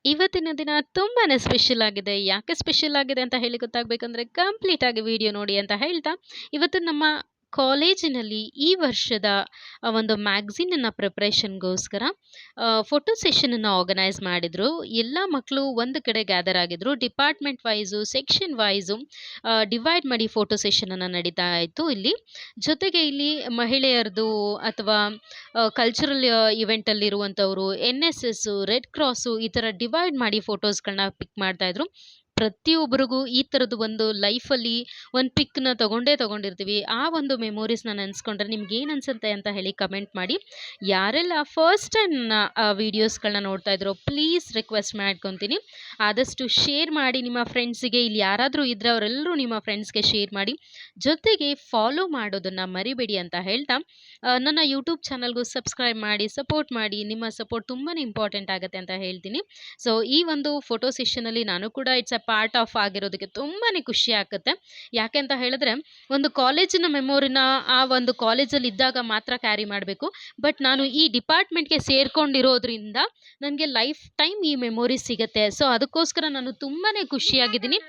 ಇವತ್ತಿನ ದಿನ ತುಂಬಾನೇ ಸ್ಪೆಷಲ್ ಆಗಿದೆ. ಯಾಕೆ ಸ್ಪೆಷಲ್ ಆಗಿದೆ ಅಂತ ಹೇಳಿ ಗೊತ್ತಾಗಬೇಕಂದ್ರೆ ಕಂಪ್ಲೀಟ್ ಆಗಿ ವಿಡಿಯೋ ನೋಡಿ ಅಂತ ಹೇಳ್ತಾ, ಇವತ್ತು ನಮ್ಮ ಕಾಲೇಜಿನಲ್ಲಿ ಈ ವರ್ಷದ ಒಂದು ಮ್ಯಾಗಝೀನಿನ ಪ್ರಿಪರೇಷನ್‌ಗೋಸ್ಕರ ಫೋಟೋ ಸೆಷನನ್ನ ಆರ್ಗನೈಸ್ ಮಾಡಿದ್ರು. ಎಲ್ಲ ಮಕ್ಕಳು ಒಂದು ಕಡೆ ಗ್ಯಾದರ್ ಆಗಿದ್ರು. Department wise, section wise divide ಮಾಡಿ ಫೋಟೋ ಸೆಷನನ್ನ ನಡೀತಾ ಇತ್ತು ಇಲ್ಲಿ. ಜೊತೆಗೆ ಇಲ್ಲಿ ಮಹಿಳೆಯರದು ಅಥವಾ ಕಲ್ಚರಲ್ ಇವೆಂಟಲ್ಲಿರುವಂಥವ್ರು, ಎನ್-ಎಸ್-ಎಸ್ಸು, ರೆಡ್ ಕ್ರಾಸು ಈ ಥರ ಡಿವೈಡ್ ಮಾಡಿ ಫೋಟೋಸ್‌ಗಳನ್ನ ಪಿಕ್ ಮಾಡ್ತಾ ಇದ್ರು. ಪ್ರತಿಯೊಬ್ಬರಿಗೂ ಈ ಥರದ್ದು ಒಂದು ಲೈಫಲ್ಲಿ ಒಂದು ಪಿಕ್‌ನ ತಗೊಂಡೇ ತಗೊಂಡಿರ್ತೀವಿ. ಆ ಒಂದು ಮೆಮೊರೀಸ್‌ನ ನೆನೆಸ್ಕೊಂಡ್ರೆ ನಿಮ್ಗೇನ್ ಅನ್ಸುತ್ತೆ ಅಂತ ಹೇಳಿ ಕಮೆಂಟ್ ಮಾಡಿ. ಯಾರೆಲ್ಲ ಫಸ್ಟ್ ಟೈಮ್ ವೀಡಿಯೋಸ್‌ಗಳನ್ನ ನೋಡ್ತಾ ಇದ್ದೀರೋ ಪ್ಲೀಸ್ ರಿಕ್ವೆಸ್ಟ್ ಮಾಡ್ಕೊತೀನಿ. ಆದಷ್ಟು ಶೇರ್ ಮಾಡಿ ನಿಮ್ಮ ಫ್ರೆಂಡ್ಸಿಗೆ. ಇಲ್ಲಿ ಯಾರಾದರೂ ಇದ್ರೆ ಅವರೆಲ್ಲರೂ ನಿಮ್ಮ ಫ್ರೆಂಡ್ಸ್‌ಗೆ ಶೇರ್ ಮಾಡಿ. ಜೊತೆಗೆ ಫಾಲೋ ಮಾಡೋದನ್ನ ಮರಿಬೇಡಿ ಅಂತ ಹೇಳ್ತಾ, ನನ್ನ ಯೂಟ್ಯೂಬ್ ಚಾನಲ್‌ಗೂ ಸಬ್ಸ್ಕ್ರೈಬ್ ಮಾಡಿ, ಸಪೋರ್ಟ್ ಮಾಡಿ. ನಿಮ್ಮ ಸಪೋರ್ಟ್ ತುಂಬಾನೇ ಇಂಪಾರ್ಟೆಂಟ್ ಆಗುತ್ತೆ ಅಂತ ಹೇಳ್ತೀನಿ. ಸೊ ಈ ಒಂದು ಫೋಟೋ ಸೆಷನಲ್ಲಿ ನಾನು ಕೂಡ ಇಟ್ಸ್ ಅ ಪಾರ್ಟ್ ಆಫ್ ಆಗಿರೋದಕ್ಕೆ ತುಂಬಾನೇ ಖುಷಿ ಆಗುತ್ತೆ. ಯಾಕೆ ಅಂತ ಹೇಳಿದ್ರೆ, ಒಂದು ಕಾಲೇಜಿನ ಮೆಮೊರಿನ ಆ ಒಂದು ಕಾಲೇಜಲ್ಲಿ ಇದ್ದಾಗ ಮಾತ್ರ ಕ್ಯಾರಿ ಮಾಡಬೇಕು. ಬಟ್ ನಾನು ಈ ಡಿಪಾರ್ಟ್ಮೆಂಟ್‌ಗೆ ಸೇರ್ಕೊಂಡಿರೋದ್ರಿಂದ ನನಗೆ ಲೈಫ್ ಟೈಮ್ ಈ ಮೆಮೊರೀಸ್ ಸಿಗುತ್ತೆ. ಸೊ ಅದಕ್ಕೋಸ್ಕರ ನಾನು ತುಂಬಾನೇ ಖುಷಿಯಾಗಿದ್ದೀನಿ.